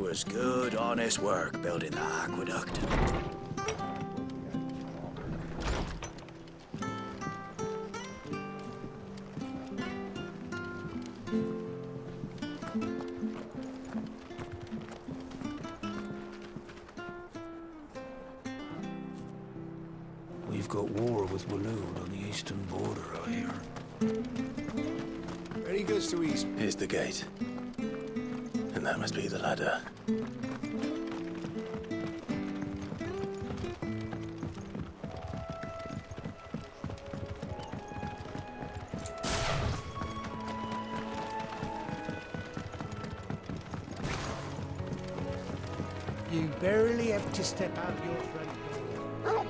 was good, honest work building that aqueduct. We've got war with Waloed on the eastern border, I hear. Ready goes to east. Here's the gate. And that must be the ladder. You barely have to step out your front door.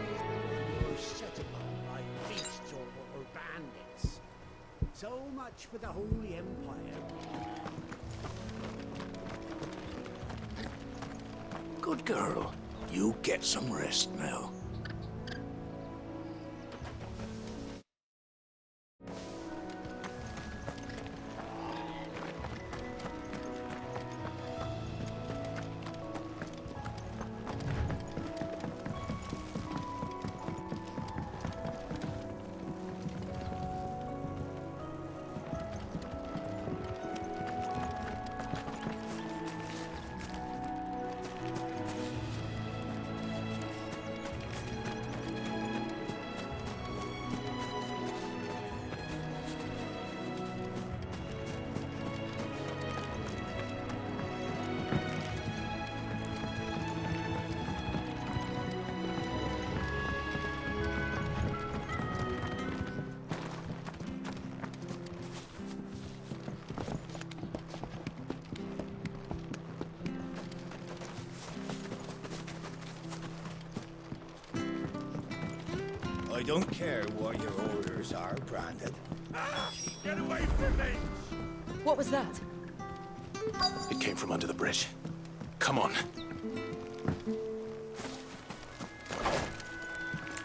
You're set upon by beasts or bandits. So much for the Holy Empire. Good girl. You get some rest now. I don't care what your orders are, Brandon. Get away from me! What was that? It came from under the bridge. Come on.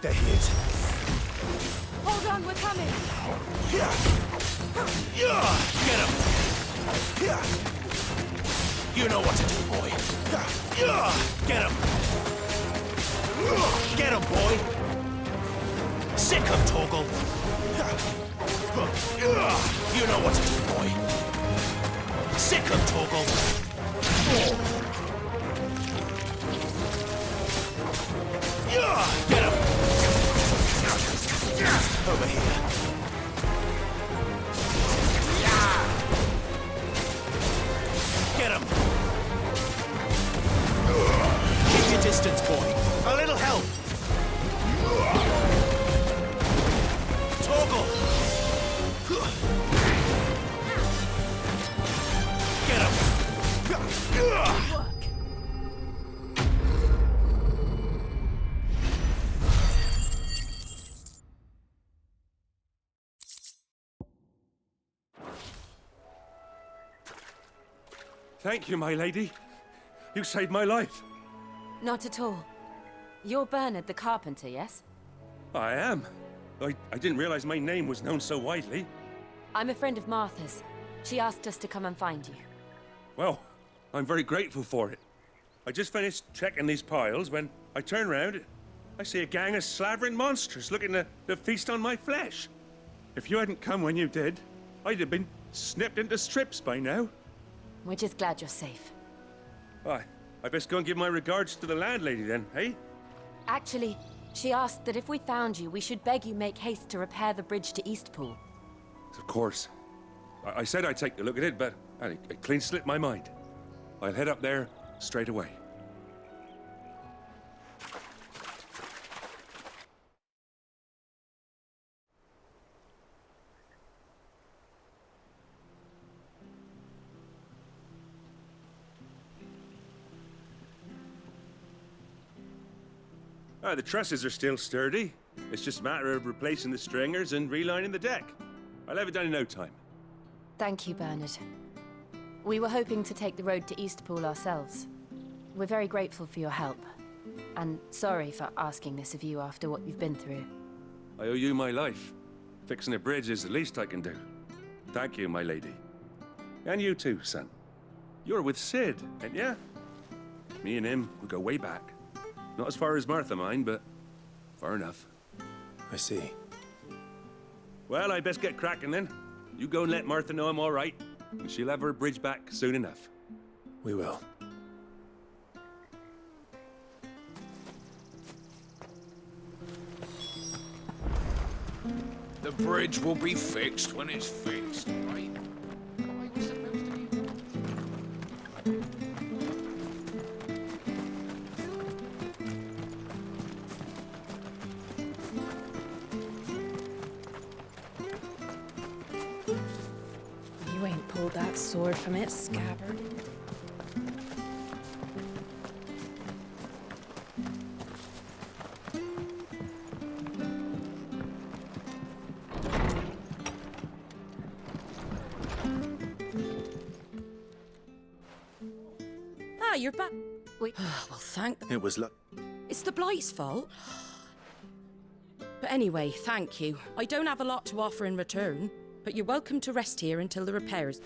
There he is. Hold on, we're coming! Get him! You know what to do, boy. Get him! Get him, boy! Sick of Toggle! You know what to do, boy. Sick of Toggle! Get him! Over here. Get him! Keep your distance, boy. A little help! Toggle! Get him! Thank you, my lady. You saved my life. Not at all. You're Bernard the carpenter, yes? I am. I didn't realize my name was known so widely. I'm a friend of Martha's. She asked us to come and find you. Well, I'm very grateful for it. I just finished checking these piles when I turn round. I see a gang of slavering monsters looking to feast on my flesh. If you hadn't come when you did, I'd have been snipped into strips by now. We're just glad you're safe. I best go and give my regards to the landlady then, eh? Actually, she asked that if we found you, we should beg you make haste to repair the bridge to Eastpool. Of course. I said I'd take a look at it, but it clean slipped my mind. I'll head up there straight away. The trusses are still sturdy. It's just a matter of replacing the stringers and relining the deck. I'll have it done in no time. Thank you, Bernard. We were hoping to take the road to Eastpool ourselves. We're very grateful for your help. And sorry for asking this of you after what you've been through. I owe you my life. Fixing a bridge is the least I can do. Thank you, my lady. And you too, son. You're with Sid, ain't ya? Me and him, we go way back. Not as far as Martha, mind, but far enough. I see. Well, I best get cracking then. You go and let Martha know I'm all right, and she'll have her bridge back soon enough. We will. The bridge will be fixed when it's fixed, right? I was supposed to be... You ain't pulled that sword from its scabbard. Ah, you're back. Wait. Well, thank... It was It's the Blight's fault. But anyway, thank you. I don't have a lot to offer in return, but you're welcome to rest here until the repairs...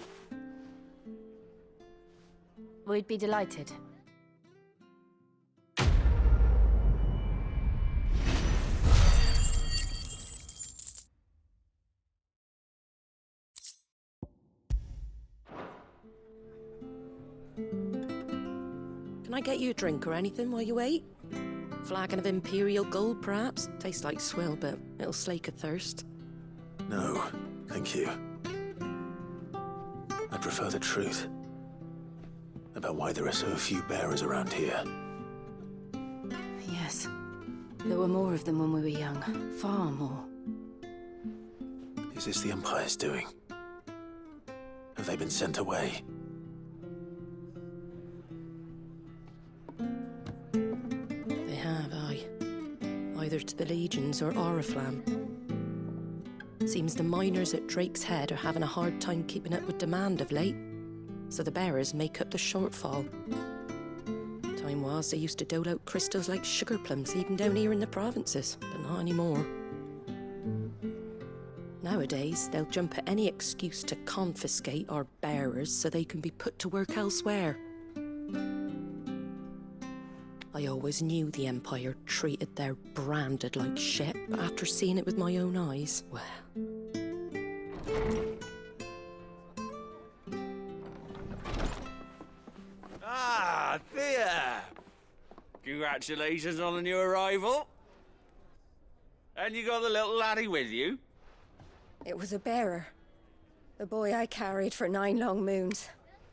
We'd be delighted. Can I get you a drink or anything while you wait? Flagon of Imperial Gold, perhaps? Tastes like swill, but it'll slake a thirst. No, thank you. I prefer the truth. About why there are so few bearers around here. Yes. There were more of them when we were young. Far more. Is this the Empire's doing? Have they been sent away? They have, aye. Either to the Legions or Oriflamme. Seems the miners at Drake's Head are having a hard time keeping up with demand of late, so the bearers make up the shortfall. Time was they used to dole out crystals like sugar plums even down here in the provinces, but not anymore. Nowadays, they'll jump at any excuse to confiscate our bearers so they can be put to work elsewhere. I always knew the Empire treated their branded like shit, but after seeing it with my own eyes, well... Ah, Thea! Congratulations on the new arrival. And you got the little laddie with you? It was a bearer. The boy I carried for 9 long moons.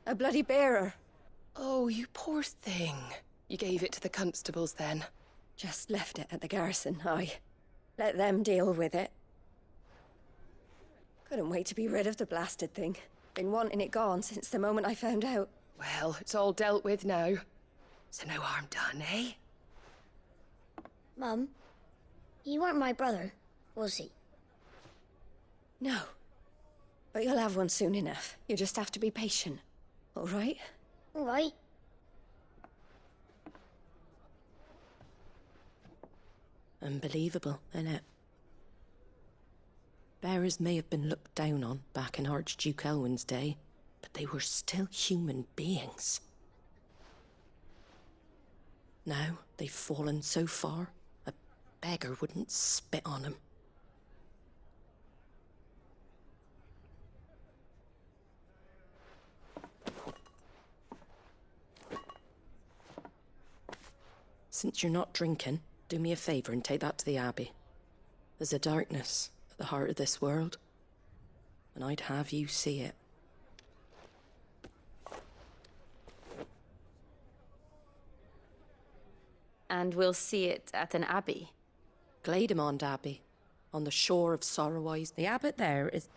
A bloody bearer. Oh, you poor thing. You gave it to the constables then? Just left it at the garrison, aye. Let them deal with it. Couldn't wait to be rid of the blasted thing. Been wanting it gone since the moment I found out. Well, it's all dealt with now. So no harm done, eh? Mum, you weren't my brother, was he? No. But you'll have one soon enough. You just have to be patient. All right? All right. Unbelievable, innit? Bearers may have been looked down on back in Archduke Elwin's day, but they were still human beings. Now they've fallen so far, a beggar wouldn't spit on them. Since you're not drinking, do me a favour and take that to the Abbey. There's a darkness at the heart of this world, and I'd have you see it. And we'll see it at an abbey. Glademond Abbey, on the shore of Sorrowise. The abbot there is...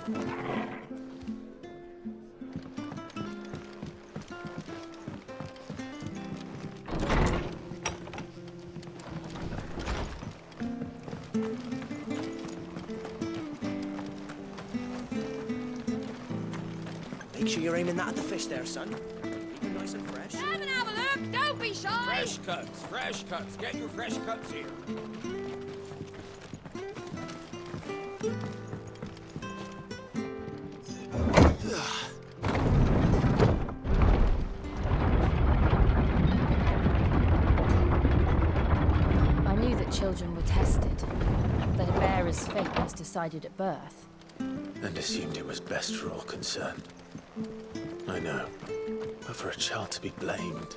Make sure you're aiming that at the fish there, son. Keep it nice and fresh. Come and have a look! Don't be shy! Fresh cuts, fresh cuts. Get your fresh cuts here. I knew that children were tested, that a bearer's fate was decided at birth. And assumed it was best for all concerned. I know. But for a child to be blamed,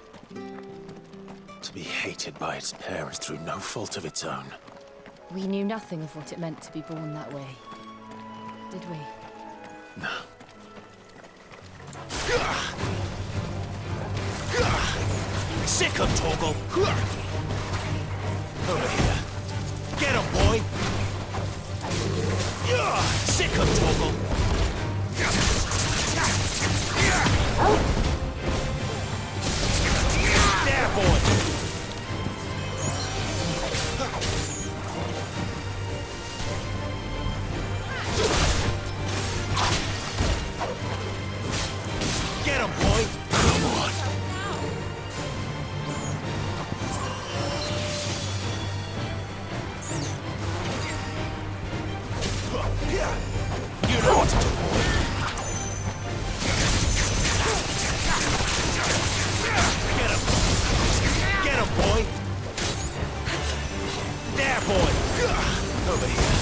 to be hated by its parents through no fault of its own. We knew nothing of what it meant to be born that way. Did we? No. Sick of Torgal! Over here. Get him, boy! Sick of Torgal! There, boy! Get him, boy! Come on! You know what to do, boy! Get him! Get him, boy! There, boy! Over here.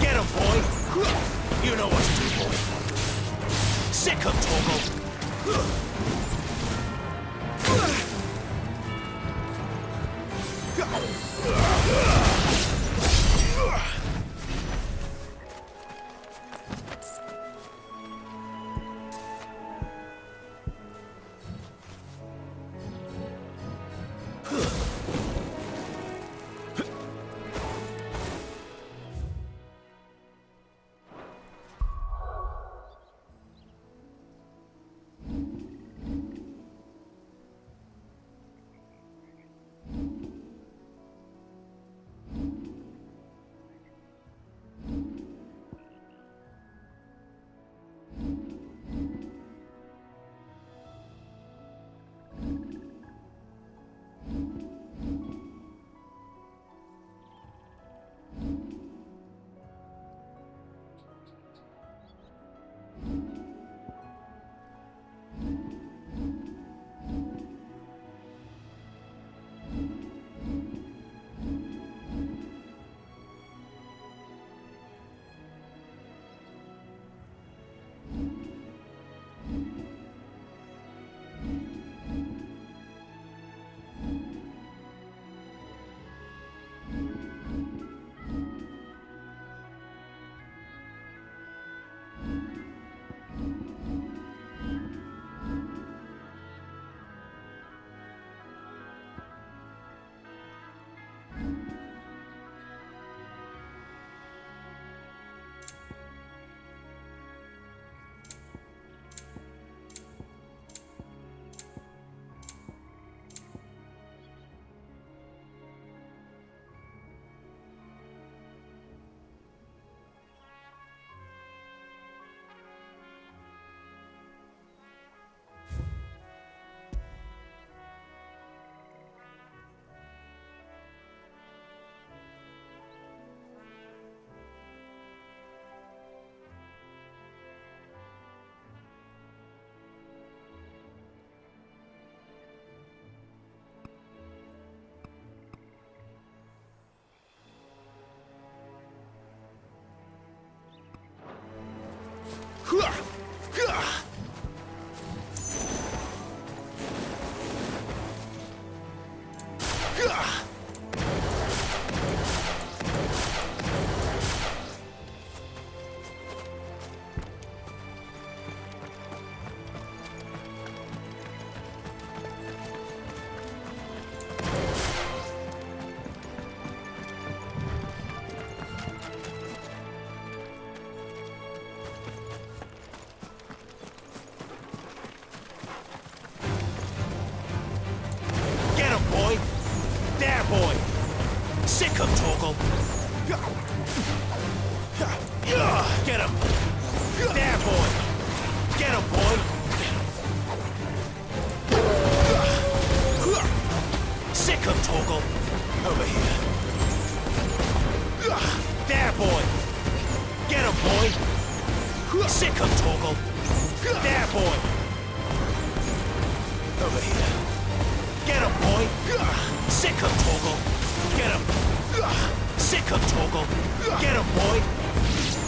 Get him, boy! You know what to do, boy! Sick of Torgal! Torgal! There, boy! Over here. Get him, boy! Sick him, Torgal! Get him! Sick him, Torgal! Get him, boy!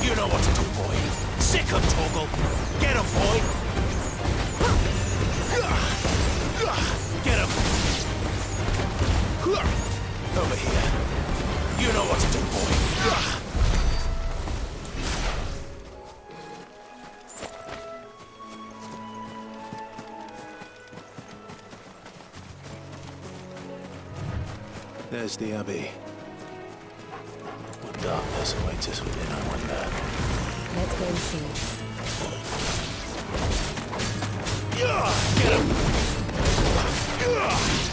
You know what to do, boy! Sick him, Torgal! Get him, boy! Get him! Over here. You know what to do, boy! There's the Abbey. What darkness awaits us within, I wonder. Let's go and see. Get him!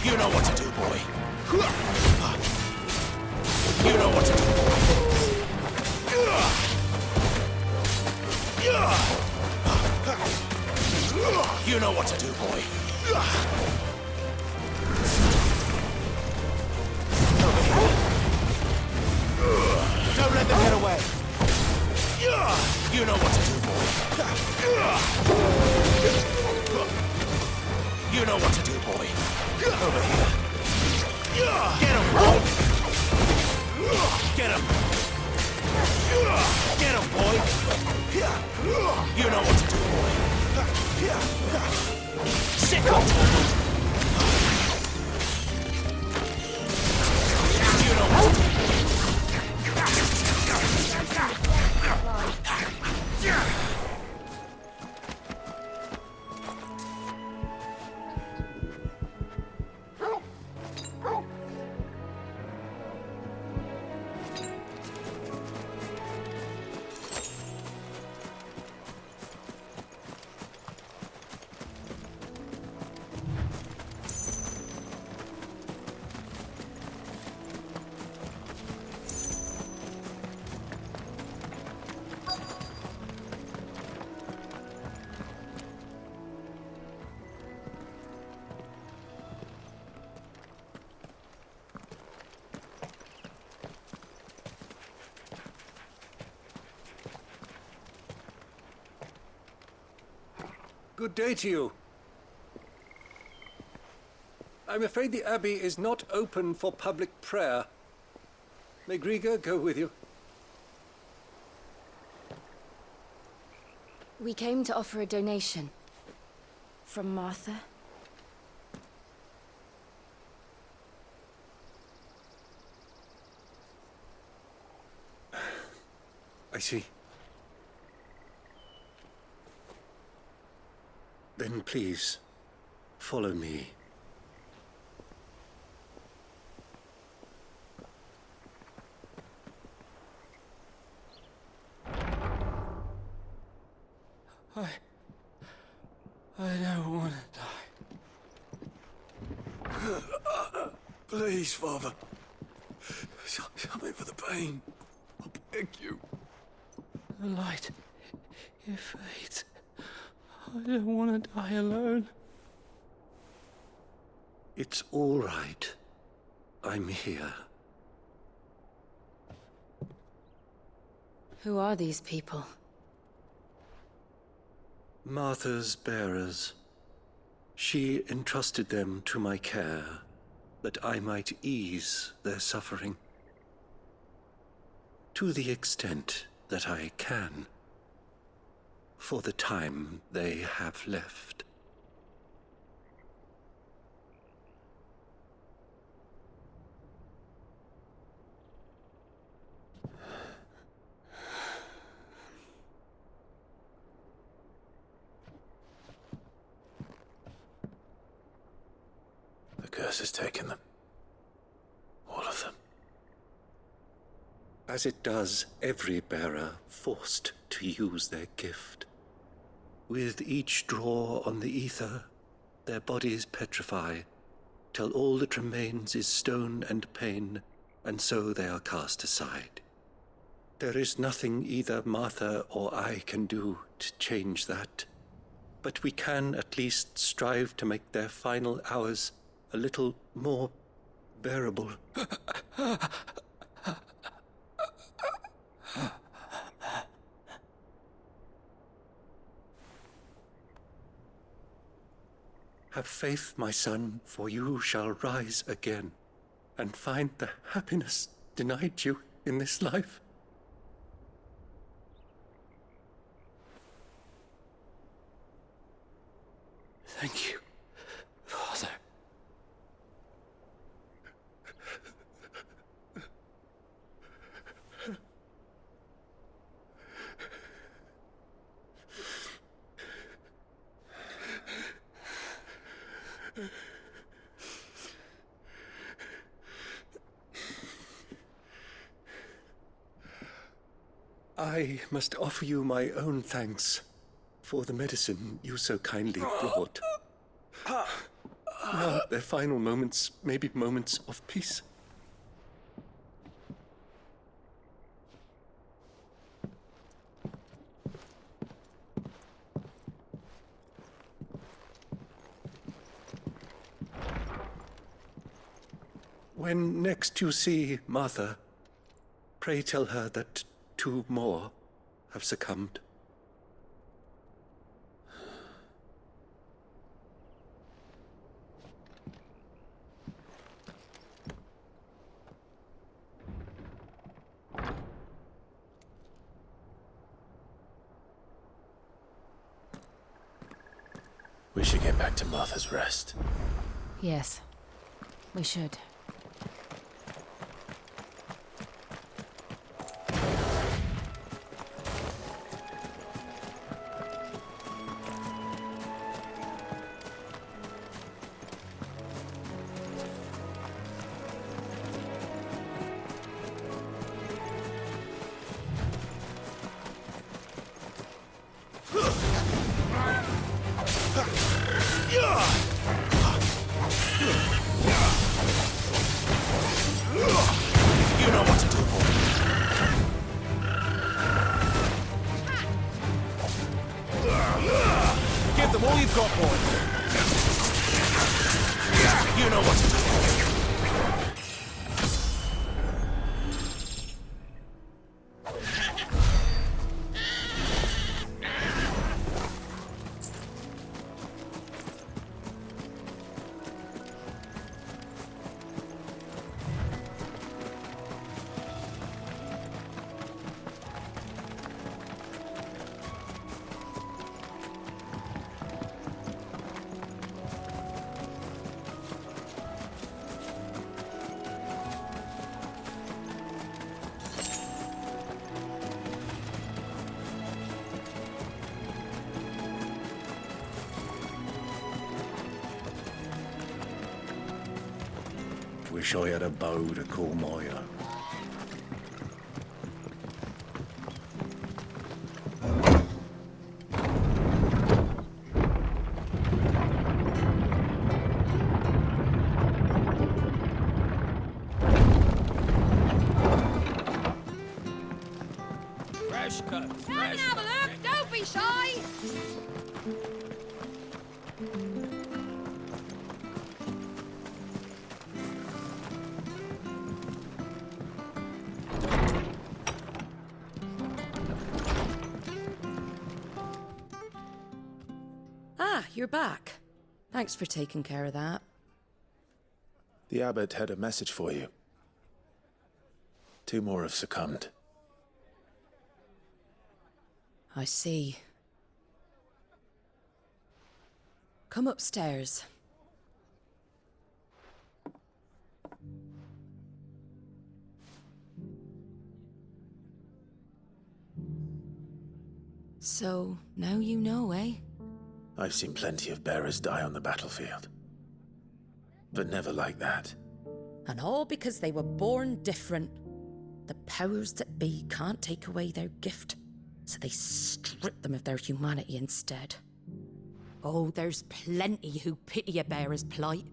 You know what to do, boy. You know what to do, boy. You know what to do, boy. Over here. Don't let them get away. You know what to do, boy. You know what to do, boy. Over here. Get him, boy. Get him. Get him, boy. You know what to do, boy. Sick of you know what to do. Good day to you. I'm afraid the Abbey is not open for public prayer. May Griga go with you? We came to offer a donation. From Martha. I see. Then please, follow me. I don't want to die. Please, Father. Something for the pain. I beg you. The light, it fades. I don't want to die alone. It's all right. I'm here. Who are these people? Martha's bearers. She entrusted them to my care, that I might ease their suffering. To the extent that I can, for the time they have left. The curse has taken them. All of them. As it does every bearer forced to use their gift. With each draw on the ether, their bodies petrify, till all that remains is stone and pain, and so they are cast aside. There is nothing either Martha or I can do to change that, but we can at least strive to make their final hours a little more bearable. Have faith, my son, for you shall rise again and find the happiness denied you in this life. Thank you, Father. I must offer you my own thanks for the medicine you so kindly brought. Now, their final moments may be moments of peace. When next you see Martha, pray tell her that 2 more have succumbed. We should get back to Martha's Rest. Yes, we should. Give them all you've got, boys. You know what to do. Wish I had a bow to call my own. Fresh cut. Come and have a look. Don't be shy. Ah, you're back. Thanks for taking care of that. The abbot had a message for you. 2 more have succumbed. I see. Come upstairs. So, now you know, eh? I've seen plenty of bearers die on the battlefield. But never like that. And all because they were born different. The powers that be can't take away their gift, so they strip them of their humanity instead. Oh, there's plenty who pity a bearer's plight.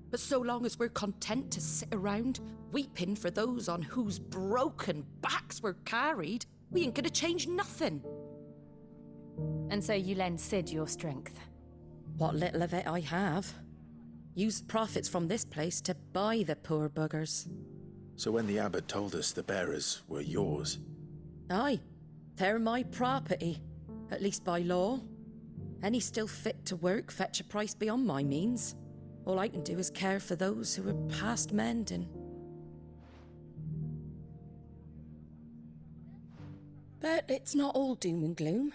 But so long as we're content to sit around, weeping for those on whose broken backs we're carried, we ain't gonna change nothing. And so you lend Sid your strength? What little of it I have. Used profits from this place to buy the poor buggers. So when the abbot told us the bearers were yours... Aye, they're my property, at least by law. Any still fit to work fetch a price beyond my means. All I can do is care for those who are past mending. But it's not all doom and gloom.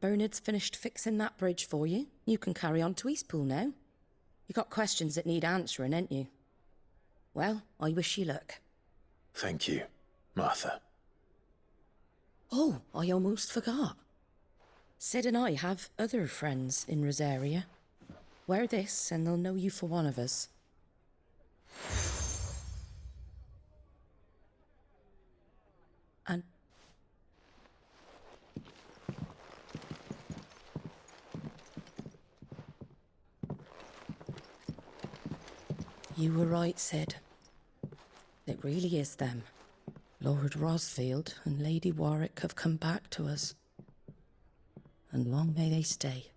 Bernard's finished fixing that bridge for you. You can carry on to Eastpool now. You got questions that need answering, ain't you? Well, I wish you luck. Thank you, Martha. Oh, I almost forgot. Sid and I have other friends in Rosaria. Wear this and they'll know you for one of us. And... you were right, Sid. It really is them. Lord Rosfield and Lady Warwick have come back to us. And long may they stay.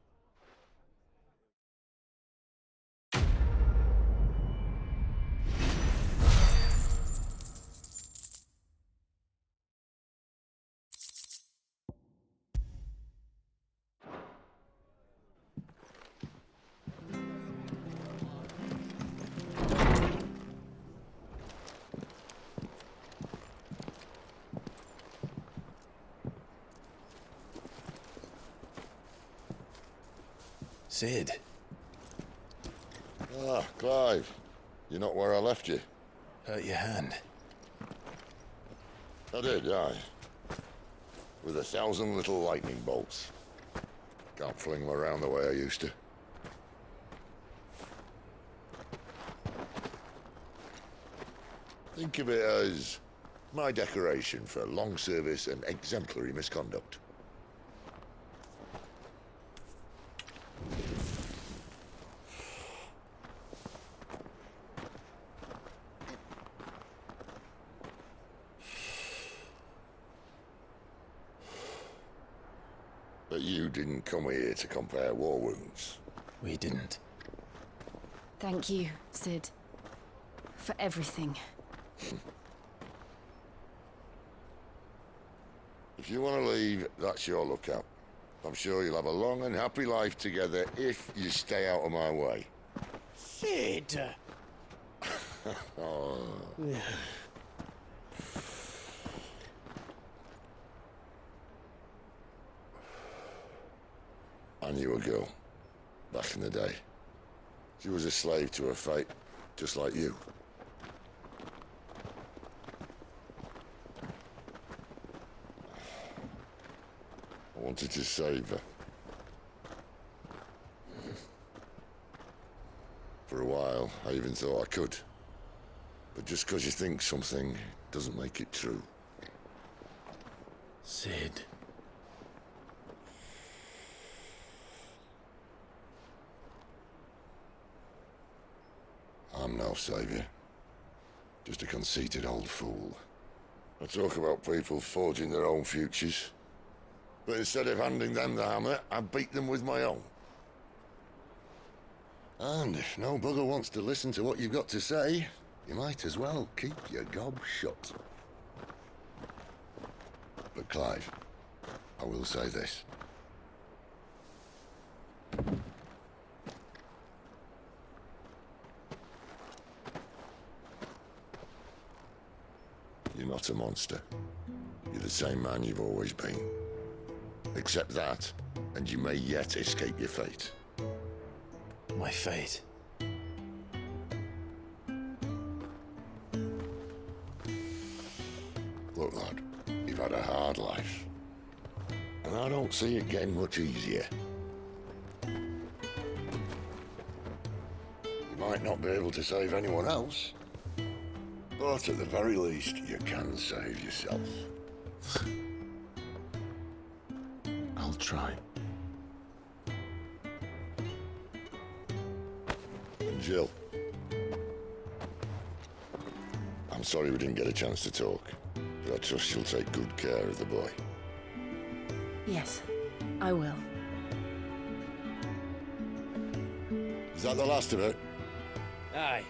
Sid. Ah, Clive. You're not where I left you. Hurt your hand. I did, aye. With 1,000 little lightning bolts. Can't fling them around the way I used to. Think of it as my decoration for long service and exemplary misconduct. But you didn't come here to compare war wounds. We didn't. Thank you, Sid. For everything. If you want to leave, that's your lookout. I'm sure you'll have a long and happy life together if you stay out of my way. Sid! Oh. I knew a girl, back in the day. She was a slave to her fate, just like you. I wanted to save her. For a while, I even thought I could. But just because you think something doesn't make it true. Sid. I'm no savior. Just a conceited old fool. I talk about people forging their own futures. But instead of handing them the hammer, I beat them with my own. And if no bugger wants to listen to what you've got to say, you might as well keep your gob shut. But Clive, I will say this. You're not a monster. You're the same man you've always been. Accept that, and you may yet escape your fate. My fate? Look, lad, you've had a hard life. And I don't see it getting much easier. You might not be able to save anyone else, but at the very least, you can save yourself. I'll try. And Jill, I'm sorry we didn't get a chance to talk, but I trust you'll take good care of the boy. Yes, I will. Is that the last of it? Aye.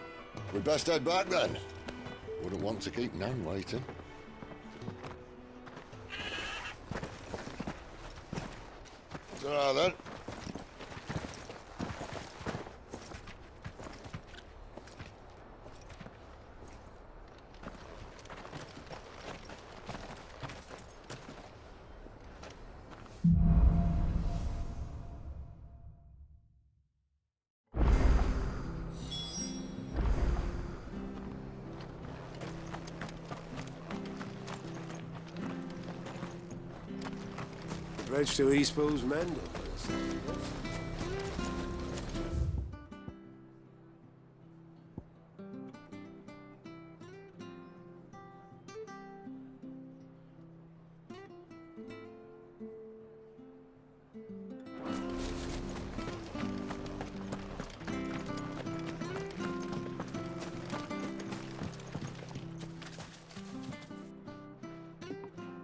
We'd best head back then. Wouldn't want to keep Nan waiting. It's all right then. Pledge to Eastpool's men.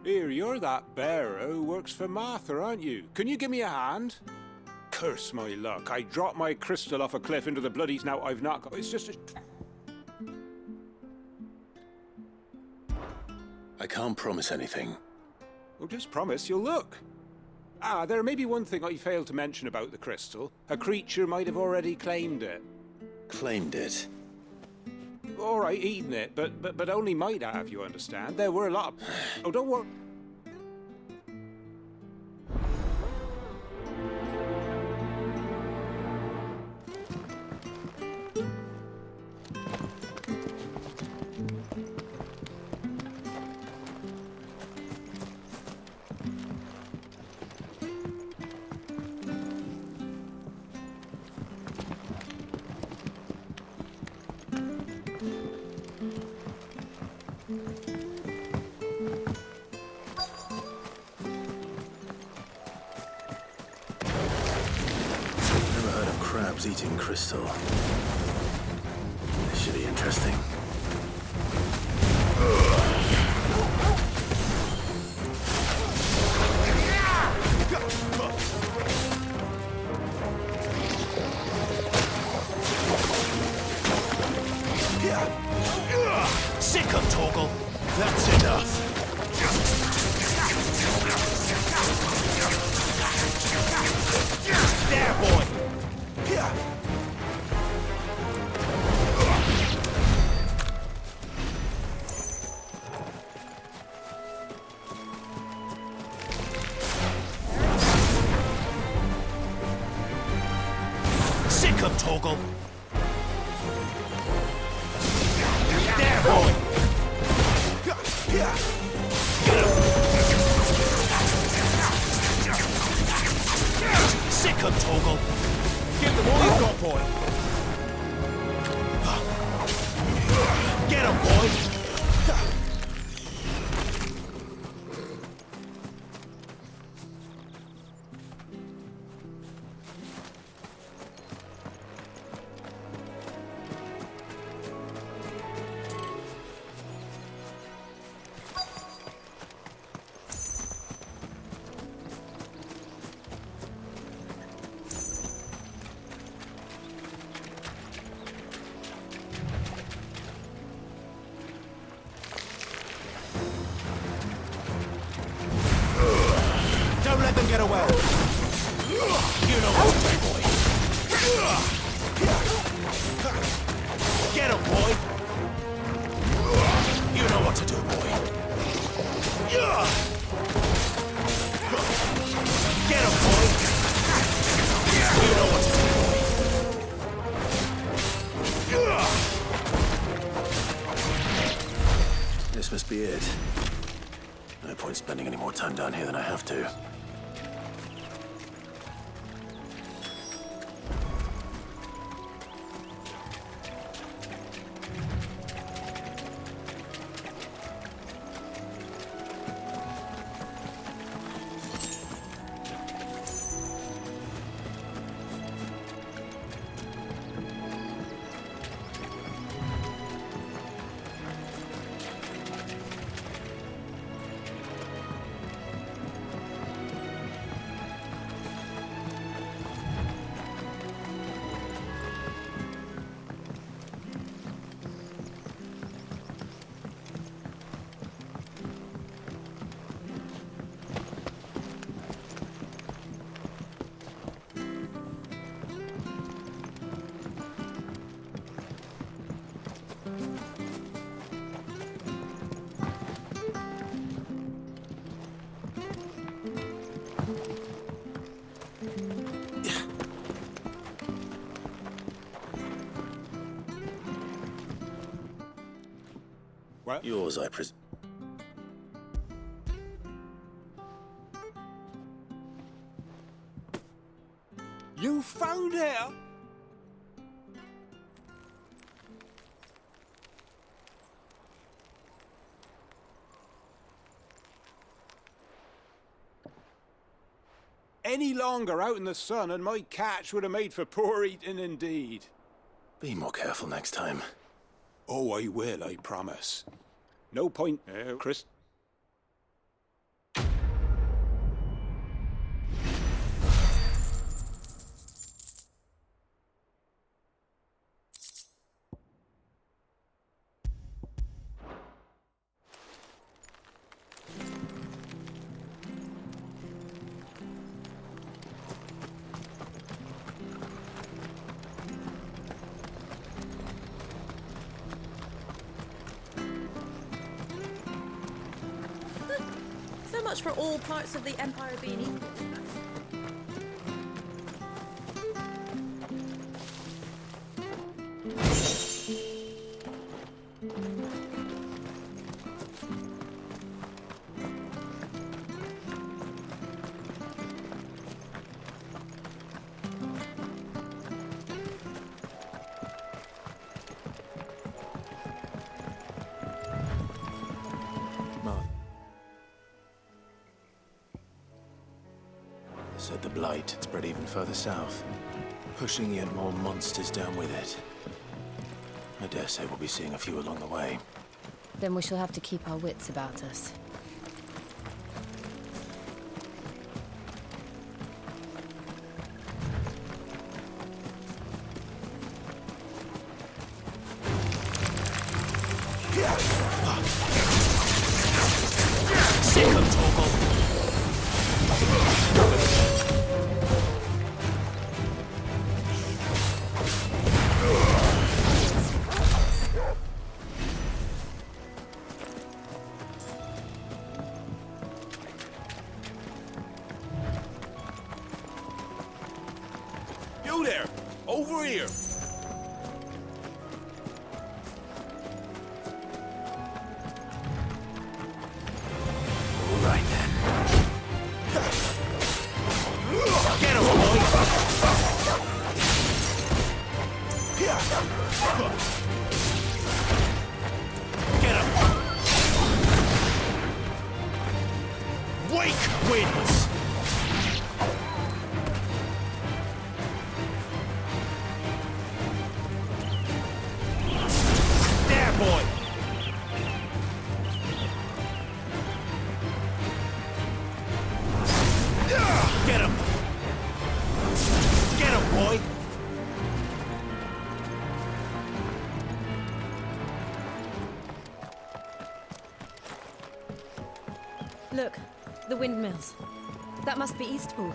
Here, you're that bearer who works for Martha, aren't you? Can you give me a hand? Curse my luck. I dropped my crystal off a cliff into the bloodies. Now I've not got... It's just a... I can't promise anything. Well, just promise you'll look. Ah, there may be one thing I failed to mention about the crystal. A creature might have already claimed it. Claimed it? All right, eaten it, but only might have, you understand? There were a lot of... Oh, don't worry. Crabs eating crystal. This should be interesting. Sick of Torgal. That's enough. There, boy. Sick of Torgal. There, boy. Get him. Sick of Torgal. Give them all you've got, boy. Get him, boy. Don't let them get away. You know what to do, boy. Get him, boy. You know what to do, boy. Get him, boy. You know what to do, boy. This must be it. No point spending any more time down here than I have to. What? Yours, I You found it! Any longer out in the sun and my catch would have made for poor eating indeed. Be more careful next time. Oh, I will, I promise. No point, Chris. So much for all parts of the Empire being equal. Said the blight had spread even further south, pushing yet more monsters down with it. I dare say we'll be seeing a few along the way. Then we shall have to keep our wits about us. You there! Over here! All right then. Get him, boy! Get him! Wake wins! There, boy! Get him! Get him, boy! Look, the windmills. That must be Eastpool.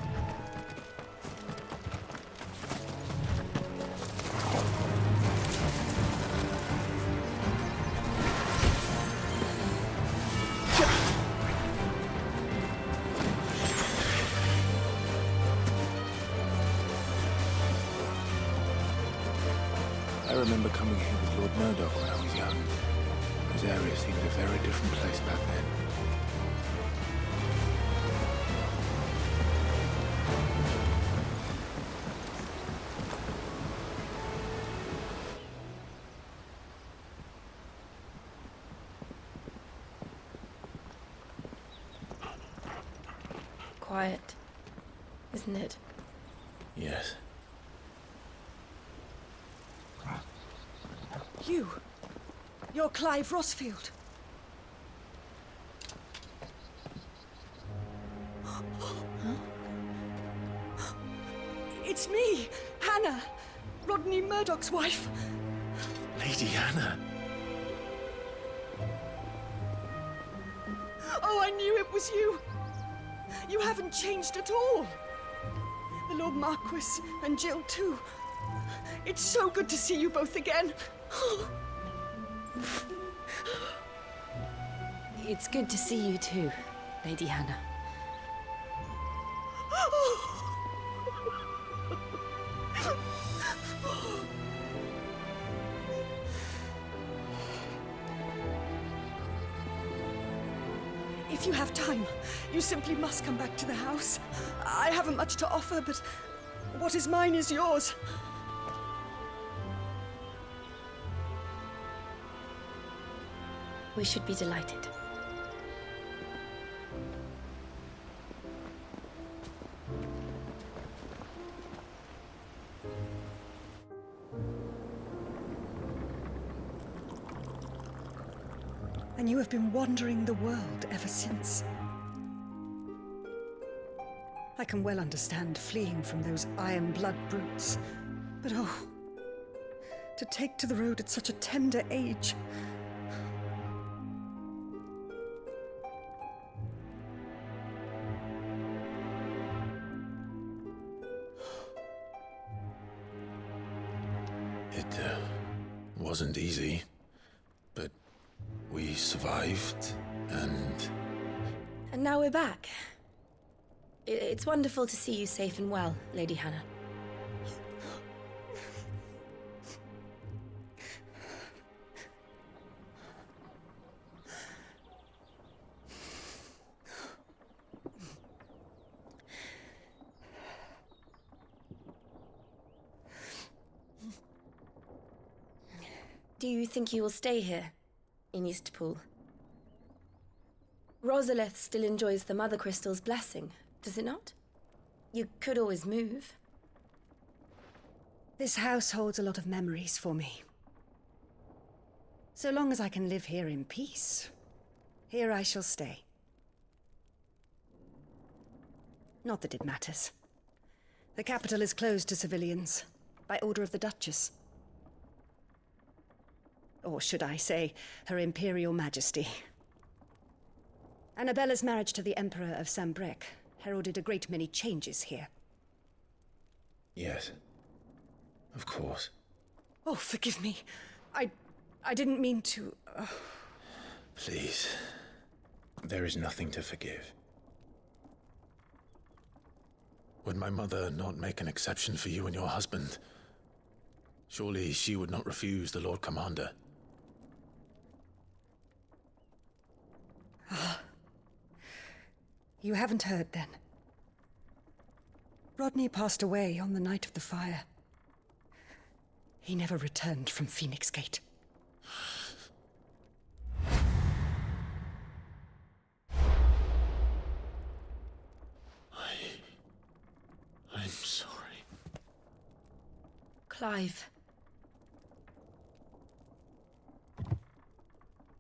I remember coming here with Lord Murdoch when I was young. This area seemed a very different place back then. Quiet, isn't it? Yes. You're Clive Rossfield. It's me, Hannah, Rodney Murdoch's wife. Lady Hannah. Oh, I knew it was you. You haven't changed at all. The Lord Marquis and Jill too. It's so good to see you both again. It's good to see you too, Lady Hannah. If you have time, you simply must come back to the house. I haven't much to offer, but What is mine is yours. We should be delighted. And you have been wandering the world ever since. I can well understand fleeing from those iron blood brutes. But oh, to take to the road at such a tender age. It wasn't easy, but we survived, and... And now we're back. It's wonderful to see you safe and well, Lady Hannah. Do you think you will stay here, in Eastpool? Rosalith still enjoys the Mother Crystal's blessing, does it not? You could always move. This house holds a lot of memories for me. So long as I can live here in peace, here I shall stay. Not that it matters. The capital is closed to civilians, by order of the Duchess. Or should I say, Her Imperial Majesty. Annabella's marriage to the Emperor of Sambrec heralded a great many changes here. Yes. Of course. Oh, forgive me. I didn't mean to... Please. There is nothing to forgive. Would my mother not make an exception for you and your husband? Surely she would not refuse the Lord Commander. You haven't heard, then. Rodney passed away on the night of the fire. He never returned from Phoenix Gate. I'm sorry. Clive.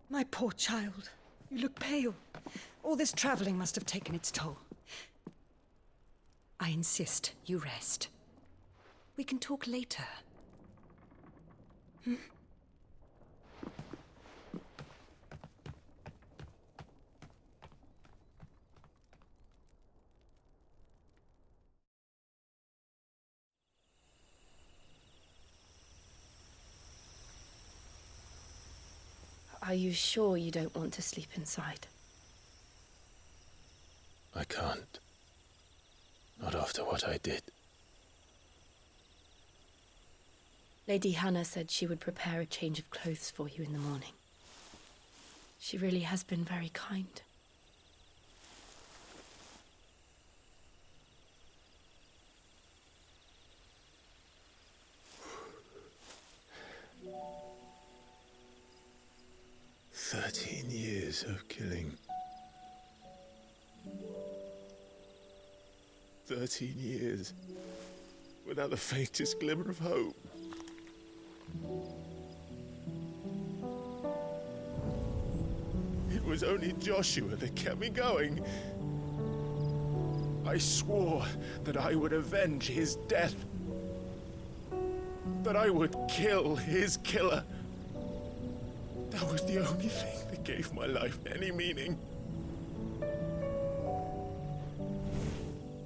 My poor child. You look pale. All this traveling must have taken its toll. I insist you rest. We can talk later. Hmm? Are you sure you don't want to sleep inside? I can't. Not after what I did. Lady Hannah said she would prepare a change of clothes for you in the morning. She really has been very kind. "13 years of killing. 13 years without the faintest glimmer of hope. It was only Joshua that kept me going. I swore that I would avenge his death. That I would kill his killer. That was the only thing that gave my life any meaning.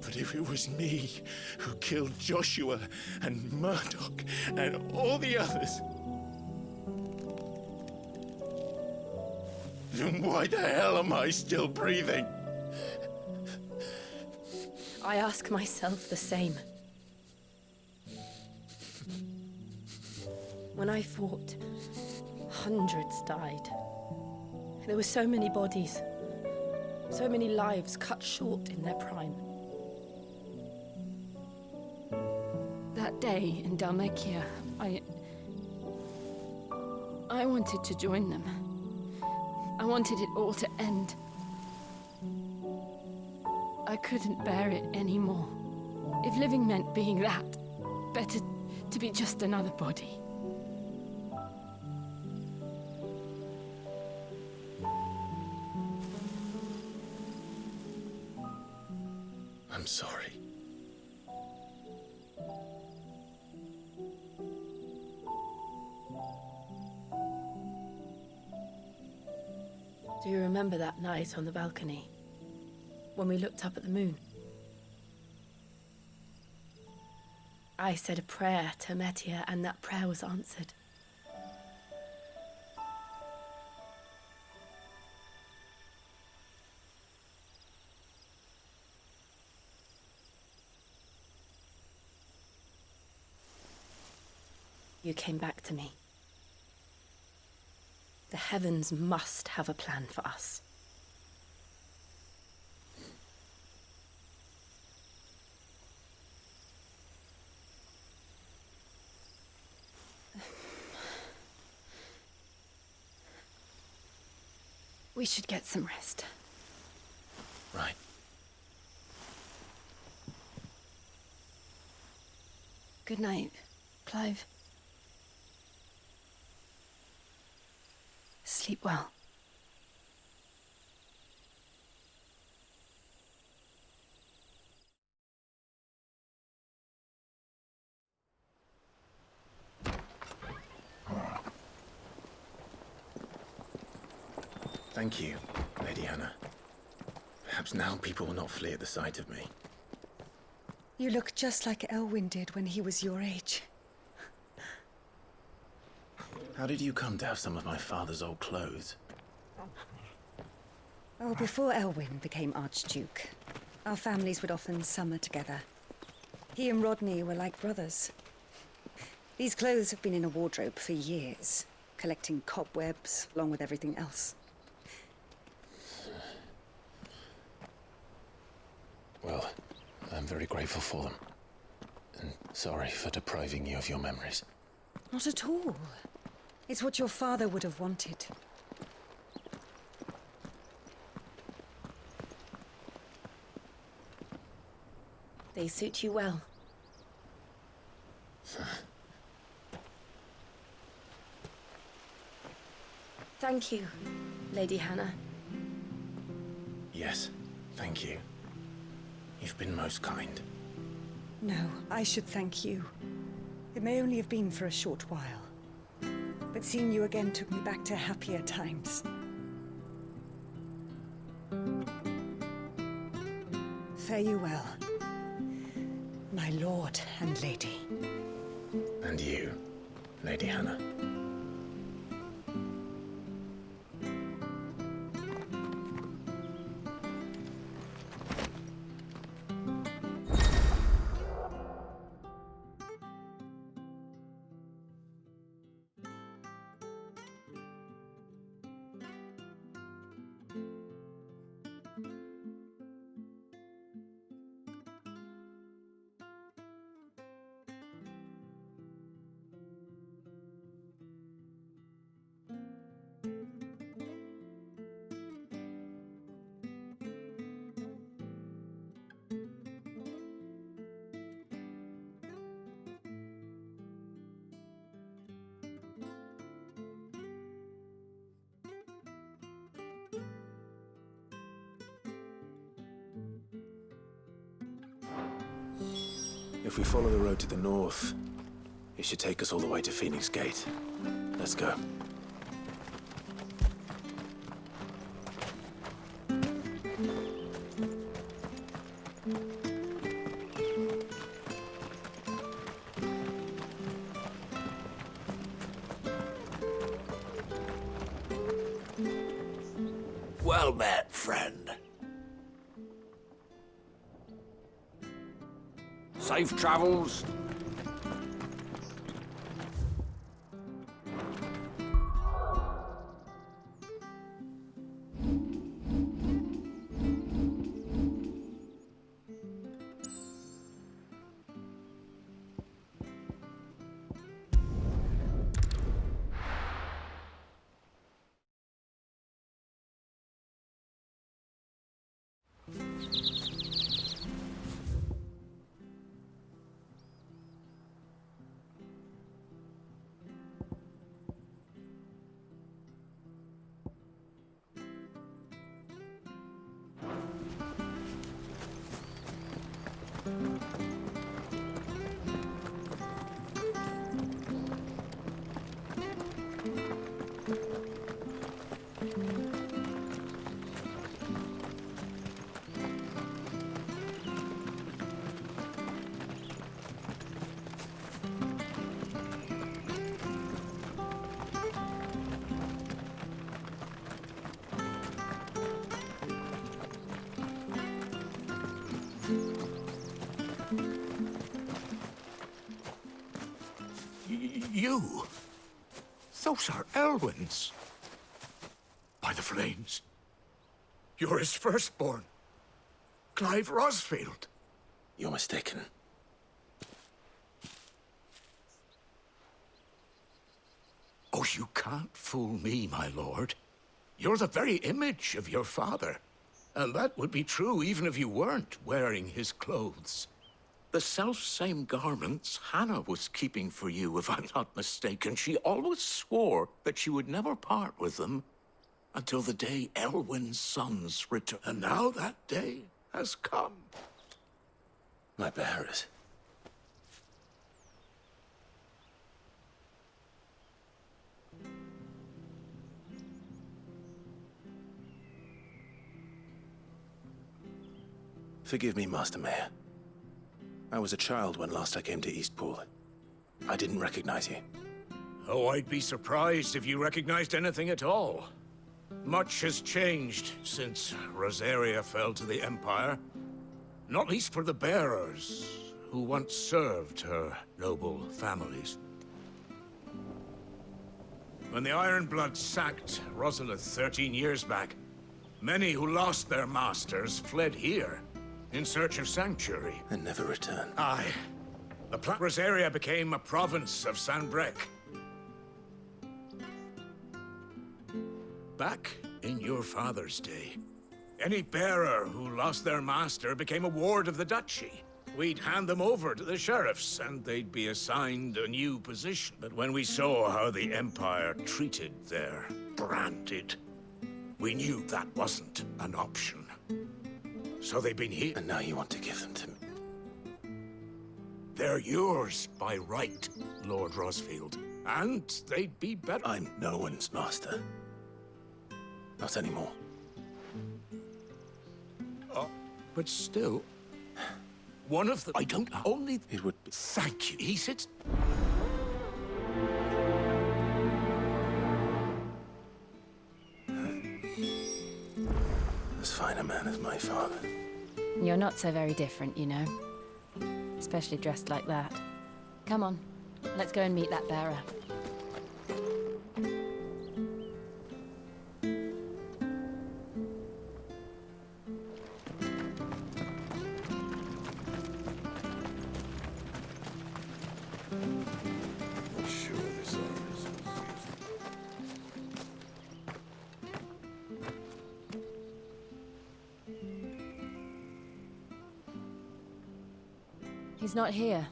But if it was me who killed Joshua and Murdoch and all the others, then why the hell am I still breathing? I ask myself the same. When I fought, hundreds died. There were so many bodies, so many lives cut short in their prime. day in Dalmekia, I wanted to join them. I wanted it all to end. I couldn't bear it anymore. If living meant being that, better to be just another body. I'm sorry. Do you remember that night on the balcony? When we looked up at the moon? I said a prayer to Metia, and that prayer was answered. You came back to me. The heavens must have a plan for us. We should get some rest. Right. Good night, Clive. Sleep well. Thank you, Lady Hannah. Perhaps now people will not flee at the sight of me. You look just like Elwyn did when he was your age. How did you come to have some of my father's old clothes? Oh, before Elwyn became Archduke, our families would often summer together. He and Rodney were like brothers. These clothes have been in a wardrobe for years, collecting cobwebs along with everything else. Well, I'm very grateful for them. And sorry for depriving you of your memories. Not at all. It's what your father would have wanted. They suit you well. Thank you, Lady Hannah. Yes, thank you. You've been most kind. No, I should thank you. It may only have been for a short while, but seeing you again took me back to happier times. Fare you well, my lord and lady. And you, Lady Hannah. If we follow the road to the north, it should take us all the way to Phoenix Gate. Let's go. Well met, friend. Safe travels. You? Those are Elwyn's. By the flames. You're his firstborn. Clive Rosfield. You're mistaken. Oh, you can't fool me, my lord. You're the very image of your father. And that would be true even if you weren't wearing his clothes. The self-same garments Hannah was keeping for you, if I'm not mistaken. She always swore that she would never part with them until the day Elwyn's sons return. And now that day has come. My bearers. Forgive me, Master Mayor. I was a child when last I came to Eastpool. I didn't recognize you. Oh, I'd be surprised if you recognized anything at all. Much has changed since Rosaria fell to the Empire. Not least for the bearers, who once served her noble families. When the Ironbloods sacked Rosalith 13 years back, many who lost their masters fled here in search of sanctuary. And never returned. Aye. The Rosaria became a province of Sanbrec. Back in your father's day, any bearer who lost their master became a ward of the duchy. We'd hand them over to the sheriffs, and they'd be assigned a new position. But when we saw how the Empire treated their branded, we knew that wasn't an option. So they've been here. And now you want to give them to me? They're yours by right, Lord Rosfield. And they'd be better. I'm no one's master. Not anymore. But still, one of them. I don't only. It would be. Thank you. He sits. As fine a man as my father. You're not so very different, you know. Especially dressed like that. Come on, let's go and meet that bearer. He's not here.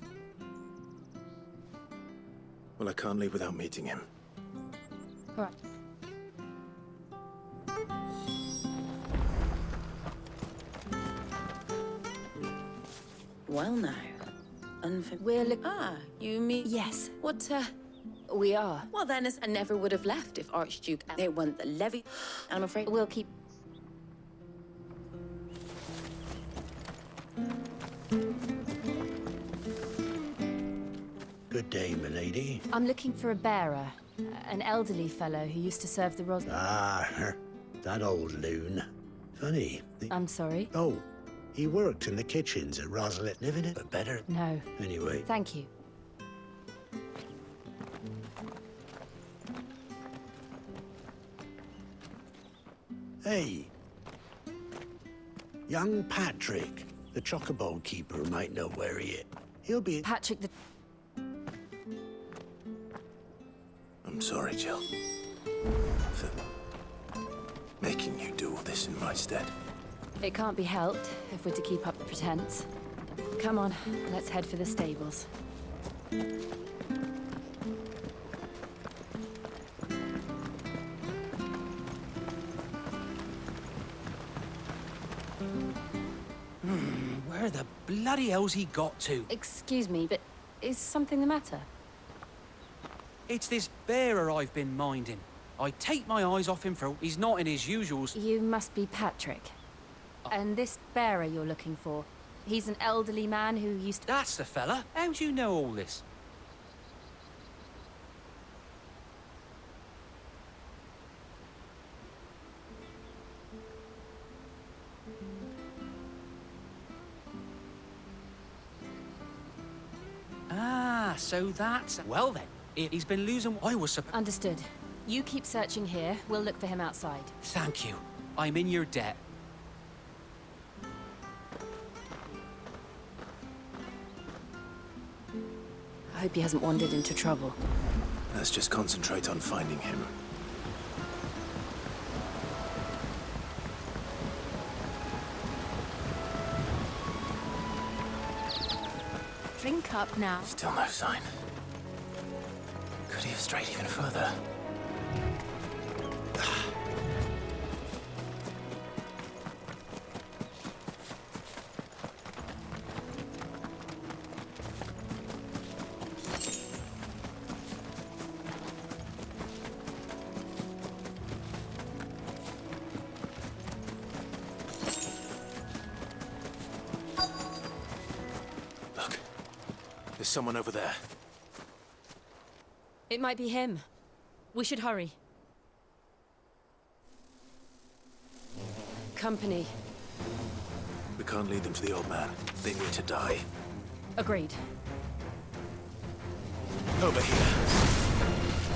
Well, I can't leave without meeting him. All right. Well now. You mean... Yes. What, We are. Well then, I never would have left if Archduke... They want the levy. I'm afraid... We'll keep... Good day, milady. I'm looking for a bearer. An elderly fellow who used to serve the Ah, that old loon. Funny. I'm sorry? Oh, he worked in the kitchens at Rosalith. Living it, but better. No. Anyway. Thank you. Hey. Young Patrick, the chocobo keeper, might know where he is. He'll be... Patrick the... I'm sorry, Jill. For making you do all this in my stead. It can't be helped if we're to keep up the pretense. Come on, let's head for the stables. Where the bloody hell's he got to? Excuse me, but is something the matter? It's this bearer I've been minding. I take my eyes off him for... He's not in his usuals. You must be Patrick. And this bearer you're looking for, he's an elderly man who used to... That's the fella. How do you know all this? So that's... Well then, he's been losing... I was supposed... Understood. You keep searching here. We'll look for him outside. Thank you. I'm in your debt. I hope he hasn't wandered into trouble. Let's just concentrate on finding him. Drink up now. Still no sign. Could he have strayed even further? Look, there's someone over there. It might be him. We should hurry. Company. We can't lead them to the old man. They need to die. Agreed. Over here.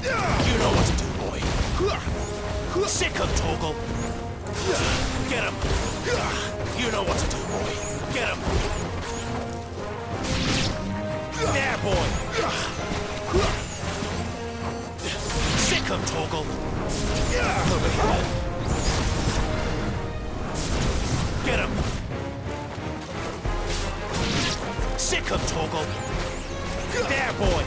You know what to do, boy. Sick of Torgal. Get him. You know what to do, boy. Get him. There, boy. Sick of Torgal. Over here. Get him. Sick of Torgal. There, boy.